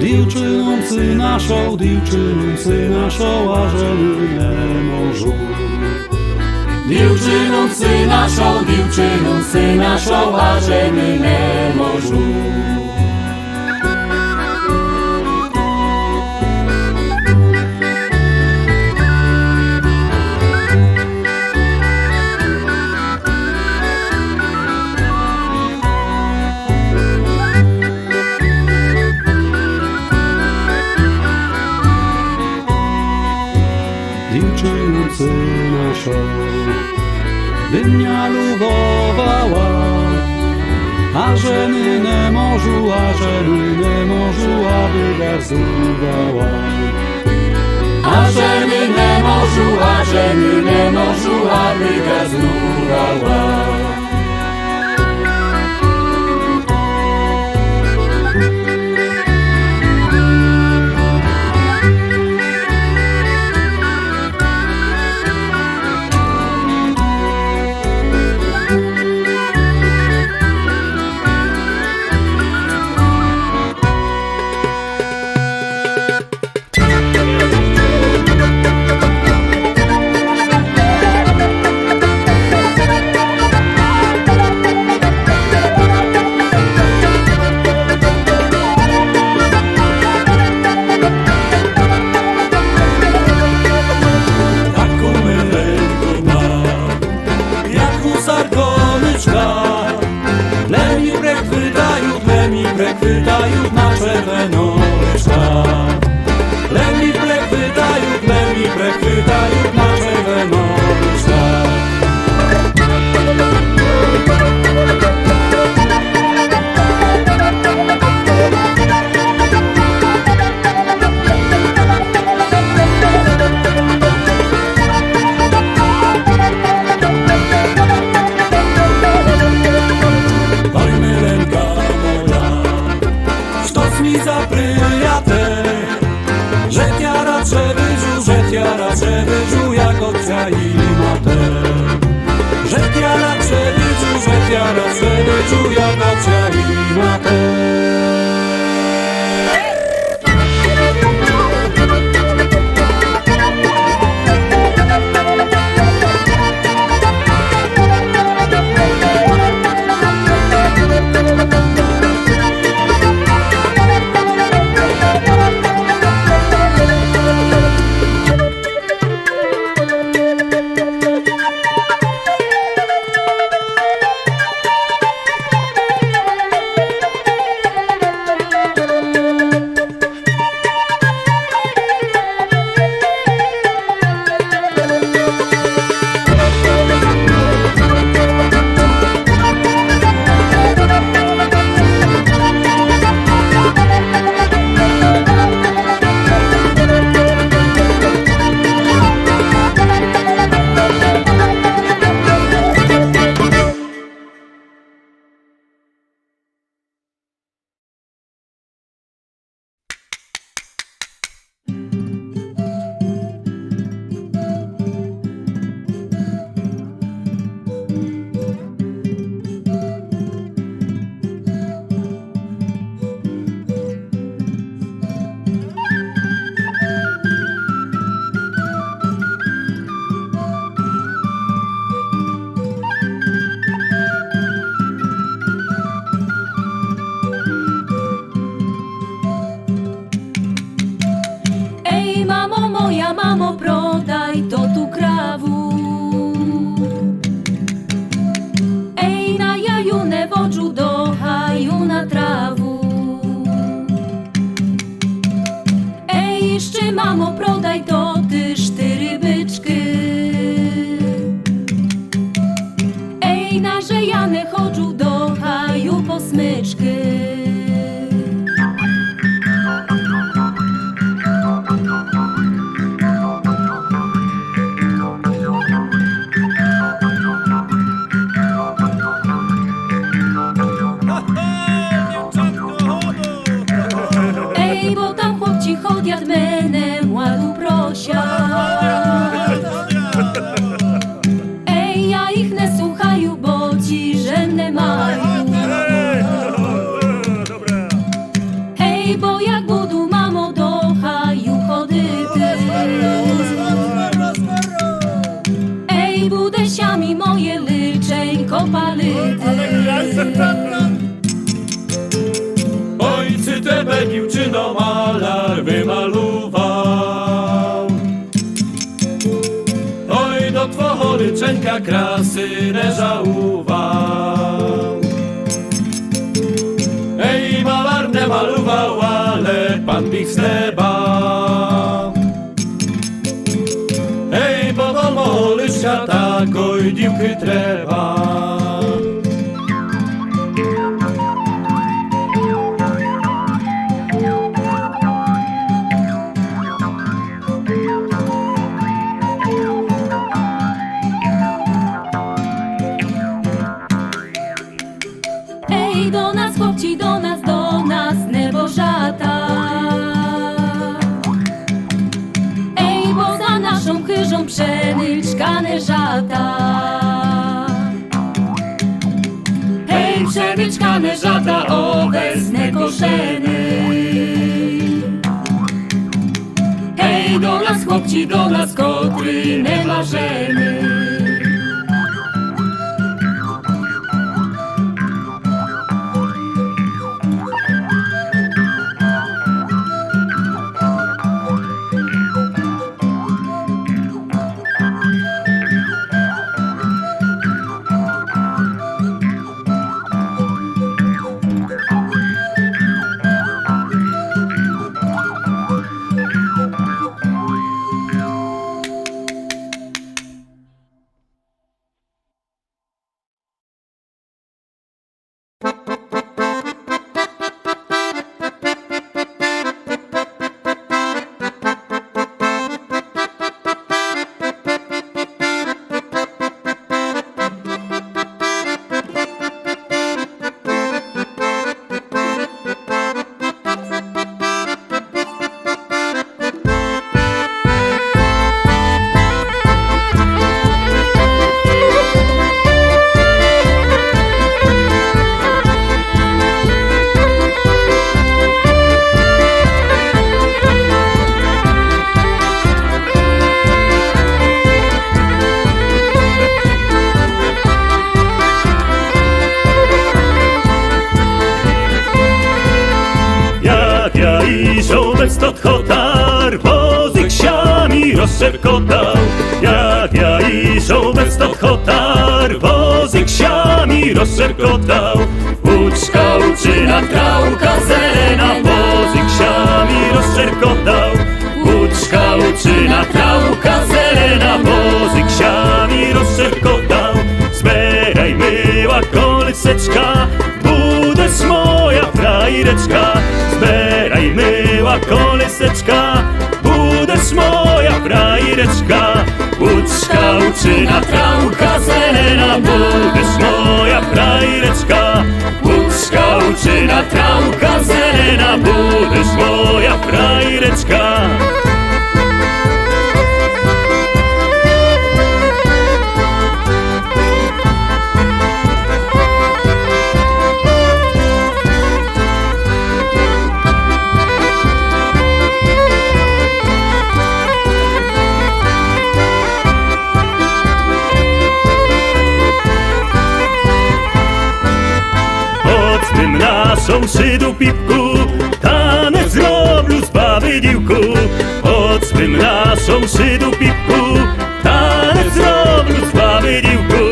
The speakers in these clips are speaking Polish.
Дівчину си нашов, а жени не можу. Дівчину си нашов, а жени не можу. Дівчину си нашов, by mnie lubowała, a żeny nie możu, aby garzowała. A żeny nie możu, aby garzowała. Преквитають на червоноличках. Лемі преквитають на червоноличках. За приятель, життя радше виджу, як отця і матер. Життя радше виджу, як отця і матер. Mamo, prodaj to tu krawu. Ej, na jaju ne vodžu do haju na travu. Ej, jeszcze mamo, prodaj to ty 4 byczky. Ej, na że ja ne chodżu do haju po smyczky. Chodjad menem ładu prosia. Ej, ja ich nie słuchaju, bo ci żenne mają. Ej, Ej, bo jak budu, mamo, do haju chodyty. Ej, budesiami moje lyczeńko palyty. Ojcy tebe dziewczyno malar wymaluwał. Oj, do twoho lyczenka krasy nie żałował. Ej, malar nie malował, ale pan bych z neba. Ej, bo do mого liścia takoj dziwki trzeba. Ej, do nas chłopci, do nas nebożata. Ej, bo za naszą chyżą przenyczkane żata. Hej, przenyczkane żata, obecne koszeny. Hej, do nas chłopci, do nas kotry nie marzeny. Stąd chotar wozyk siami rozszerkotał. Jak ja iszą bez stąd chotar wozyk siami rozszerkotał. Uczka uczyna trałka zelena wozyk siami rozszerkotał. Uczka uczyna trałka zelena wozyk siami rozszerkotał. Zbieraj myła kolyseczka, budes moja frajreczka. Zbieraj myła kolyseczka, budes moja frajreczka. Uczka uczyna trałka zelena, budes moja frajreczka. Uczka uczyna trałka zelena, budes moja frajreczka. Tym naszą szydu pipku tanec zrobił z baby dziłku. Pod swym naszą szydu pipku tanec zrobił z baby dziłku.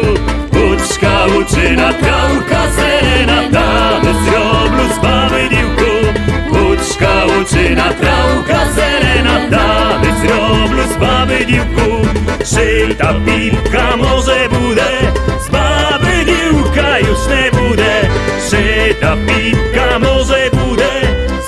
Uczka uczyna trałka zelena, tanec zrobił z baby dziłku. Uczka uczyna trałka zelena, tanec zrobił z baby dziłku. Szyta pipka może bude, z baby dziłka już nie bude. Szyta pipka może bude,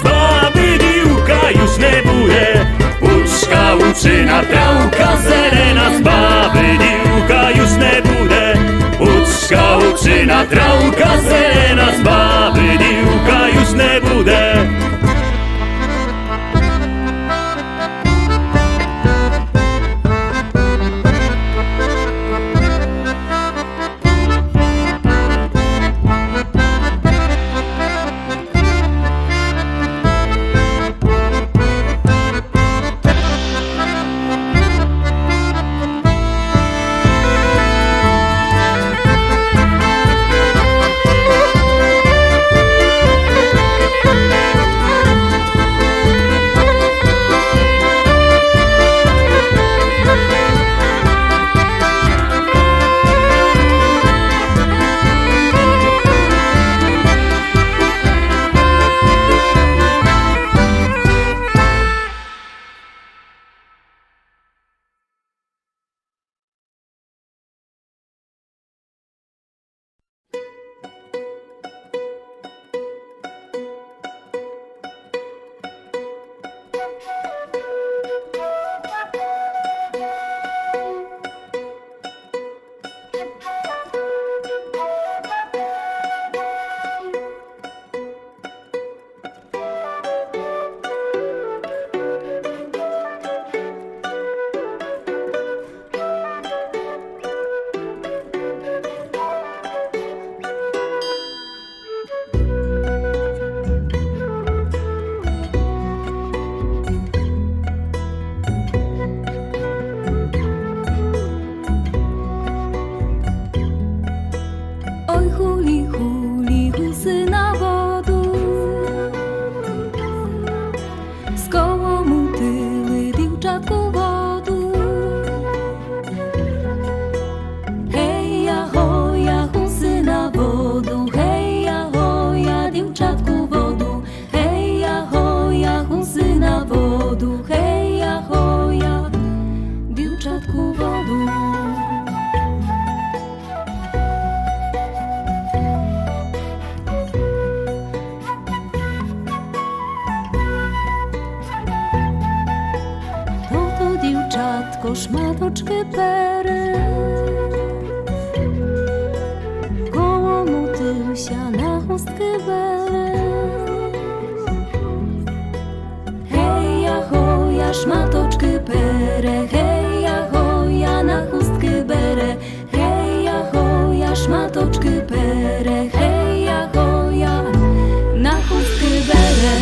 z baby dziłka już nie bude. Uczka uczyna trałka zelena, z baby dziłka już nie bude. Uczka uczyna trałka zelena, z baby dziłka już nie bude. szmatoczkę perę. Koło motylsia na chustkę berę. Heja hoja, szmatoczkę perę. Heja hoja, na chustkę berę. Heja hoja, szmatoczkę perę. Heja hoja, na chustkę berę.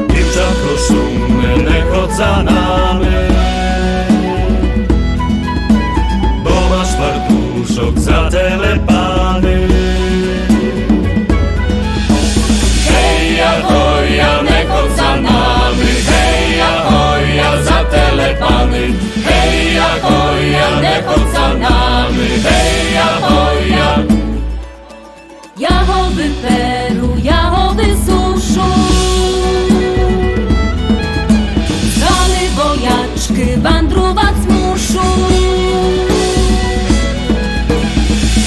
Дівчатко шумне, не ходь за нами, бо masz fartuszok zatelepany. Heja hoja, nie chodź za nami. Heja hoja, zatelepany. Heja hoja, nie chodź za nami. Heja hoja. Jachowy peru, jachowy suszu, strony wojaczky wandrować muszą.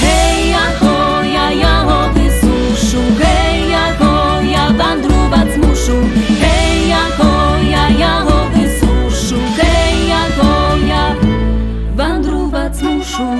Heja hoja, jachowy suszu, heja hoja, wandrować muszą. Heja hoja, jachowy suszu, heja hoja, wandrować muszą.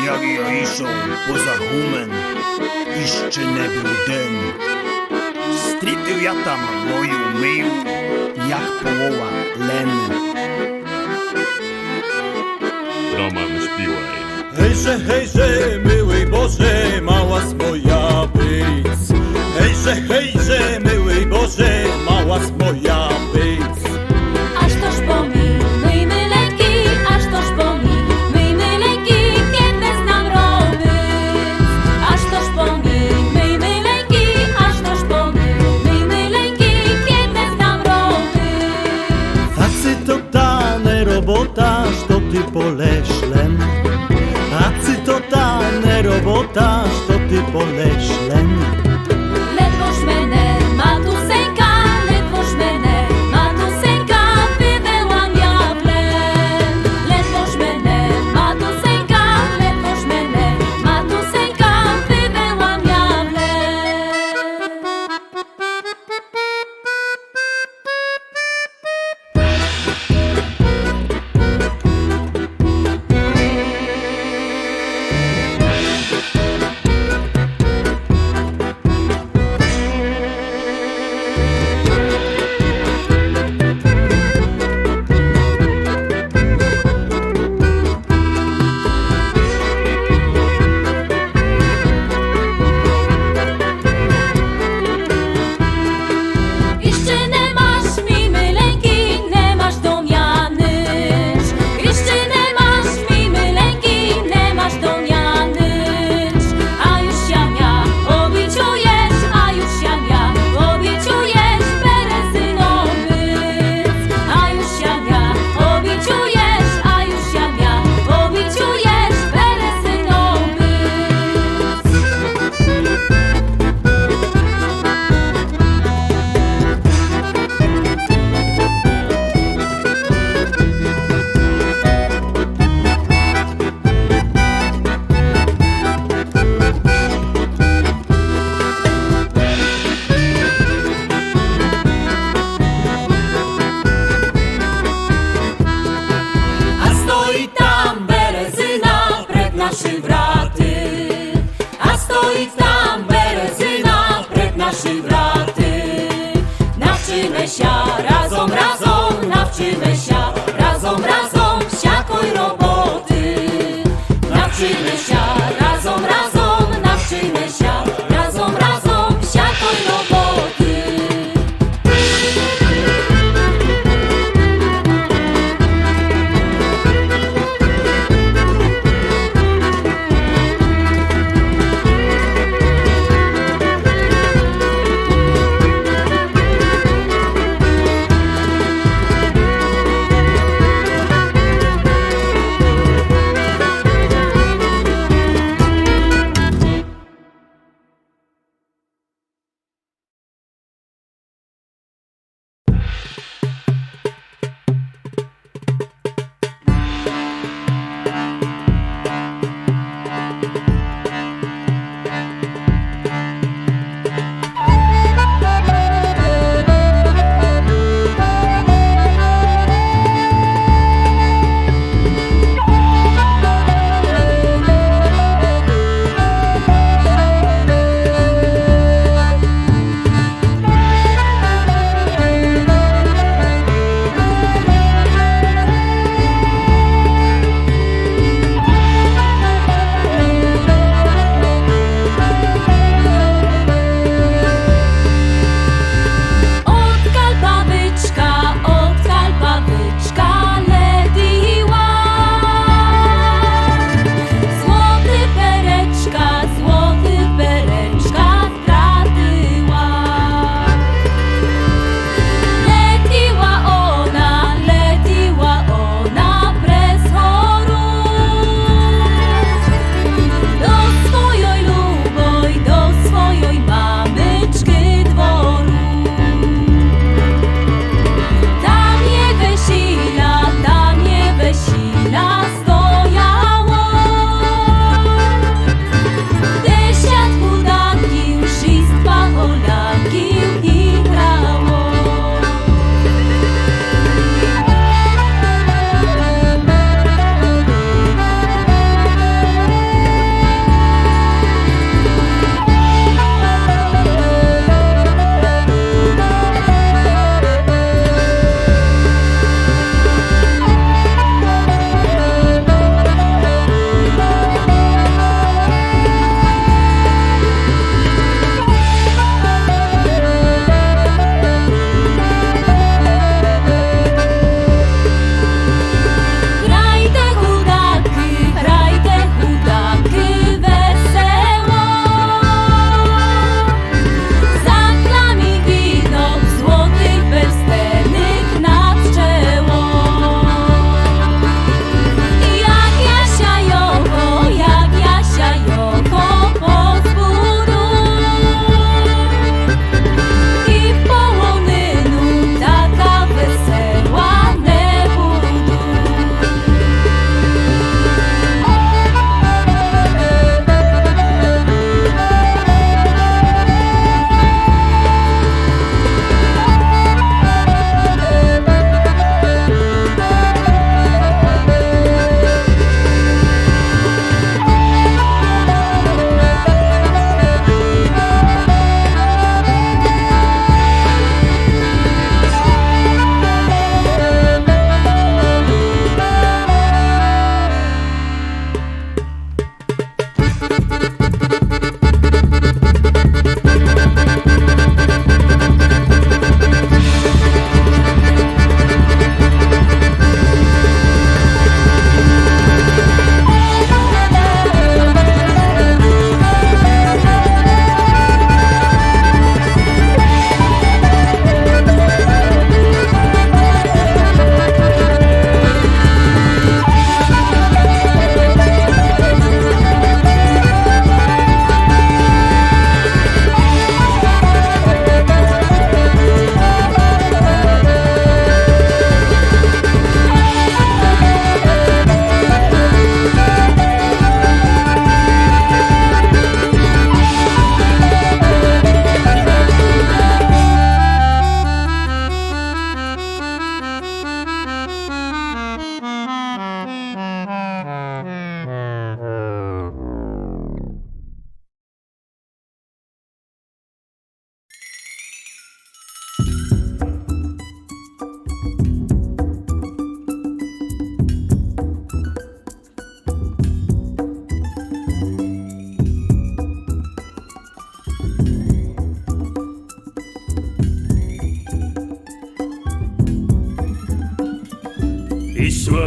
Jak ja išao poza humen, išće ne bil den. Stritil ja tam moju miju, jak połowa len. Roman śpiłej. Hejże, miły Boże, mała moja być. Hejże, miły Boże, mała moja być. Aż toż po mi, myjmy leki, aż toż po mi, myjmy leki, kiedy znam robić. Aż toż po mi, myjmy leki, aż toż po mi, myjmy leki, kiedy znam robić. Tacy to dane robota, što ty polešlem. Tacy to dane robota, što ty polešlem. Ledwoż menę, matuseńka, ledwoż menę, matuseńka, wybyłam ja w len. Ledwoż menę, matuseńka, ledwoż menę, matuseńka, wybyłam ja w len.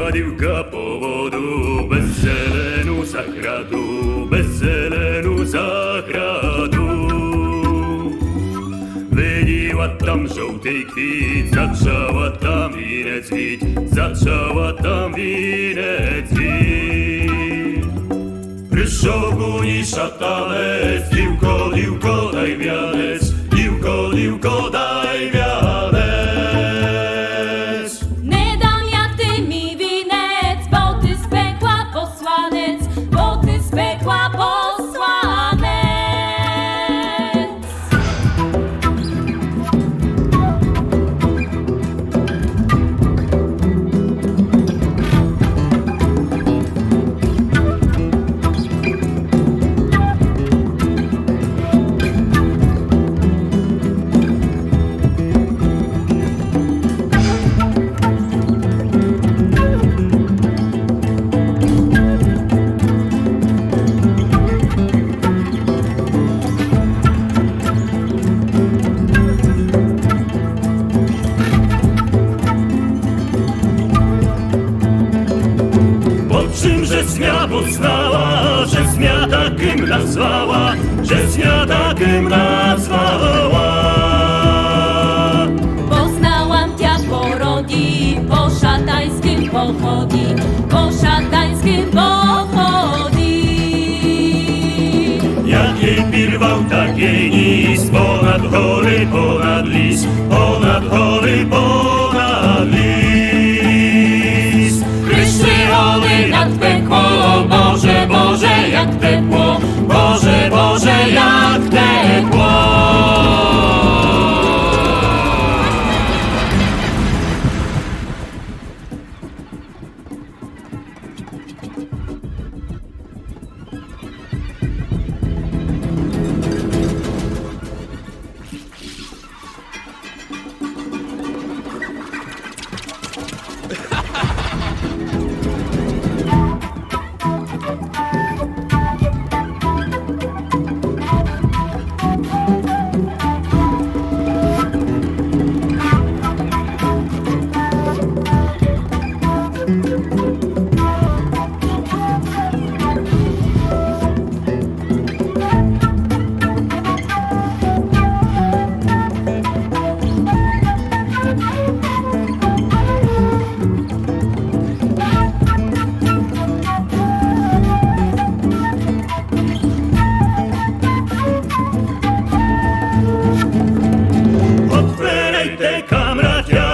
Ходивка по воду, без зелену закраду, без зелену закраду. Виділа там жовтий квіт, зачала там вінець віть, зачала там вінець віть. Прийшов у ній шатанець, дівко, дівко, дай вянець, дівко, дівко, дай вянець. Nie dam ja ty mi winec, bo ty z pekła posłanec, bo ty z pekła posłanec. Po czymże zmia poznała, że zmia takim nazwała, że zmia takim nazwała. Poznałam cię po rodzi, po szatańskim pochodzi, po szatańskim pochodzi. Jak jej pirwał, tak jej nis, ponad hory, ponad lis, ponad hory, ponad lis. Wyszły one nad pekło, Boże, Boże, jak tepło, Boże, Boże, jak tepło. Otwierajte, kamratia,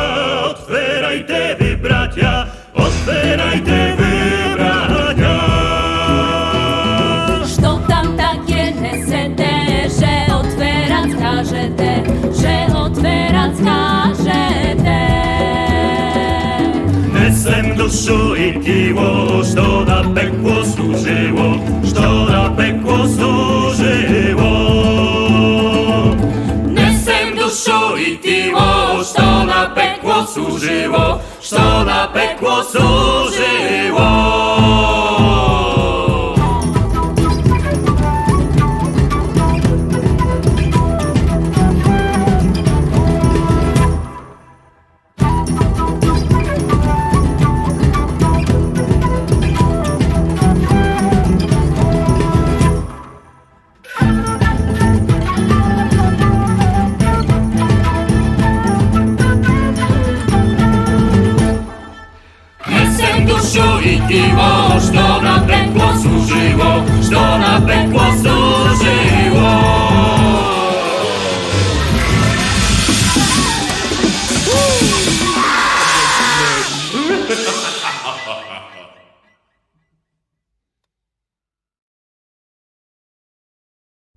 otwierajte, wy bracia, otwierajte, wy bracia. Što tam takie nesete, że otwierać każete, że otwierać każete. Nesem duszu i kiło, što na pekło służyło, što na pekło służyło. Nesem duszu i tiło, što na pekło służyło, što na pekło służyło. Nesem duszu i tiło, što na pekło służyło, što na pekło służyło.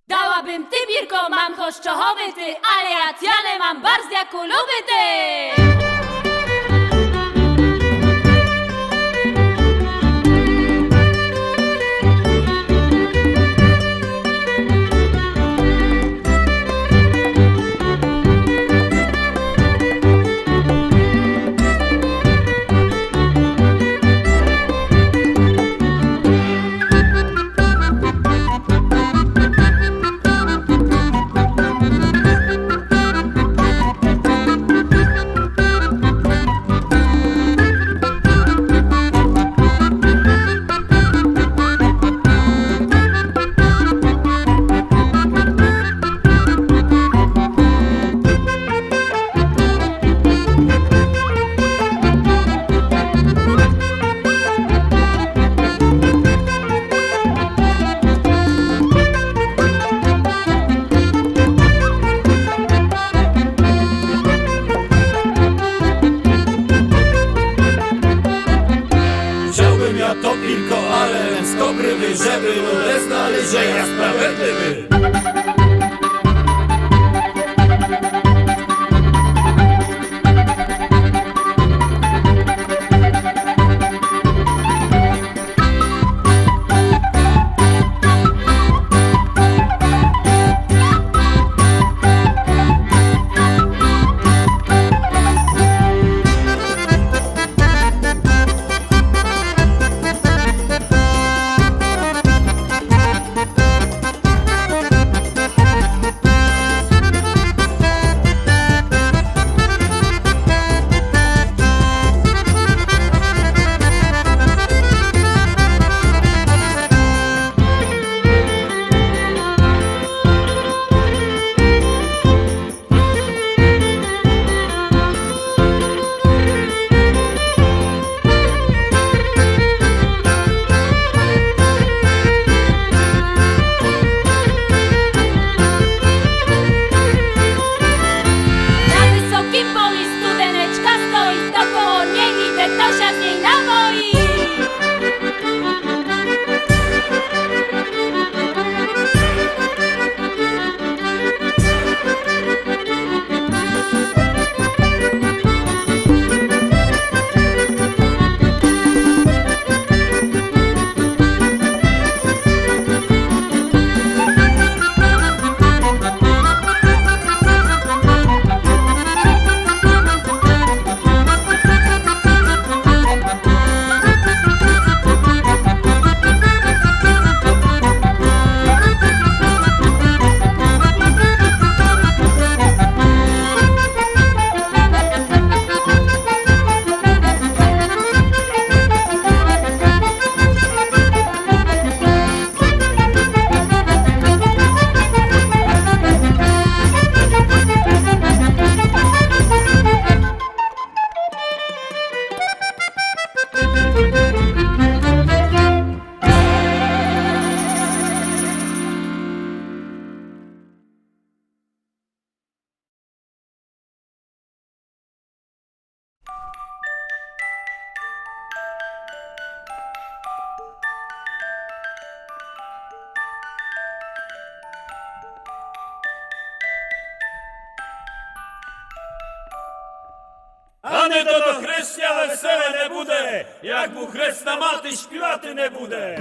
Dałabym ty, Birko, mam choszczochowy ty, ale ja Tianę mam bardzo jak luby ty. a не то до хреща веселе не буде, як бу хресна мати співати не буде.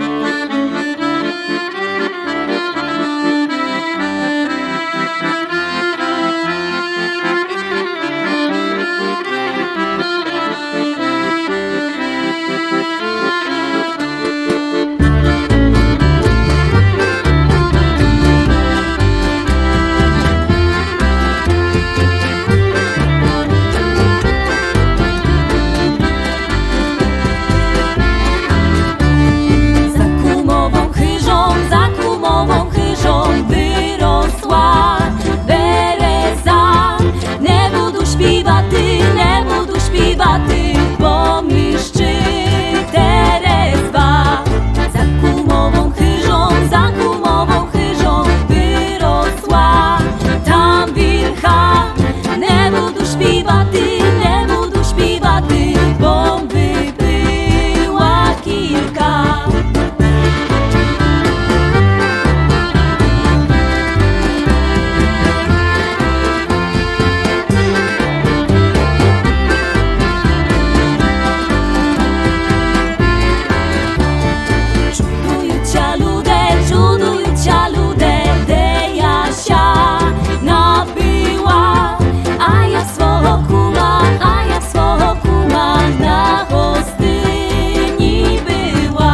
Za kumową chyżą wyrosła bereza. Nie budu śpiewaty, bo miszczy Terezwa. Za kumową chyżą wyrosła tam wilcha. Nie budu śpiewaty, bo by była kilka. Czudujucia ludę, de Jasia nabyła, a ja swого kuma na Hostyni była.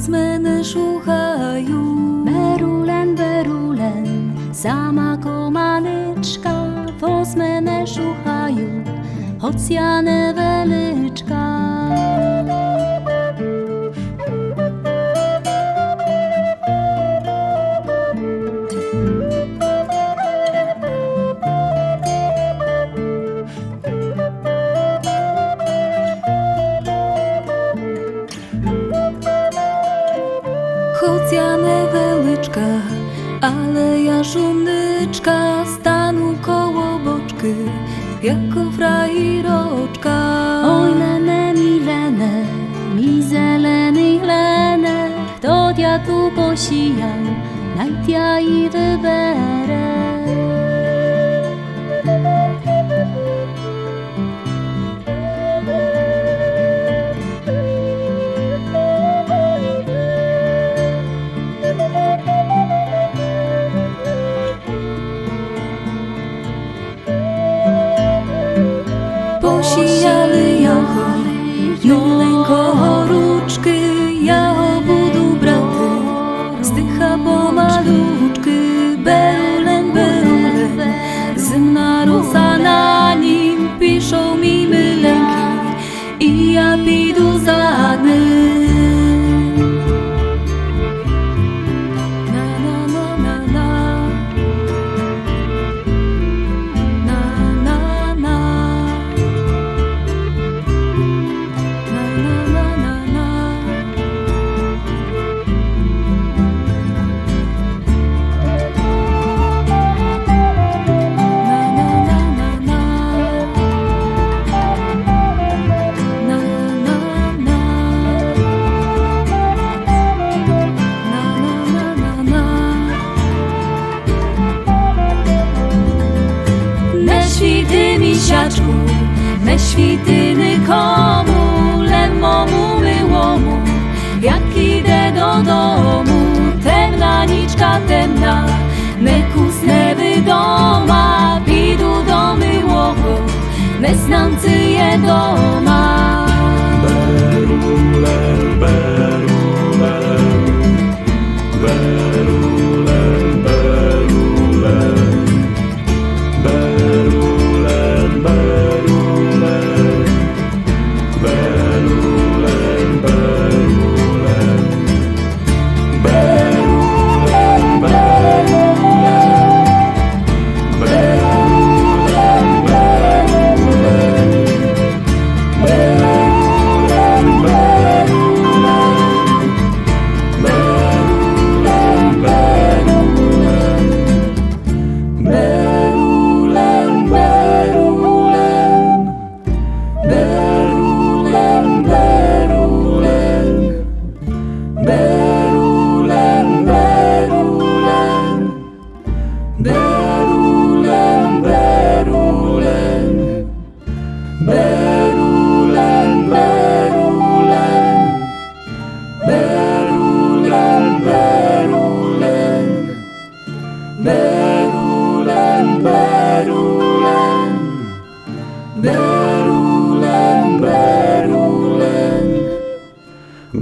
Мене шукаю, берулен, сама команичка, вос мене шукаю, хоць я невеличка. Хоць я невеличка, але я жуничка, стану коло бочки, jako frajerочка. Oj, Lene, mi zeleny Lene, kto ja tu posijał, najt ja i wyberę. Mileńko choruczky, ja obudu braty, zdycha pomalutky, berulen, berulen. Zimna rosa na nim, piszą mi mylenki i ja pidu za nym. Na, na, na, na, na. Na, na, na. Na, na, na, na, na. Misiaczku, me śwityny komu, lemomu myłomu, jak idę do domu, temna niczka temna, me kusnę wydoma, pidu do myłogo, me znamcy je doma. Berulen, berulen, berulen, berulen, berulen, berulen, berulen, berulen,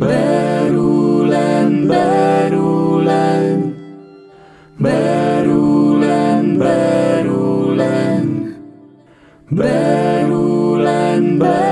berulen, berulen, berulen, berulen.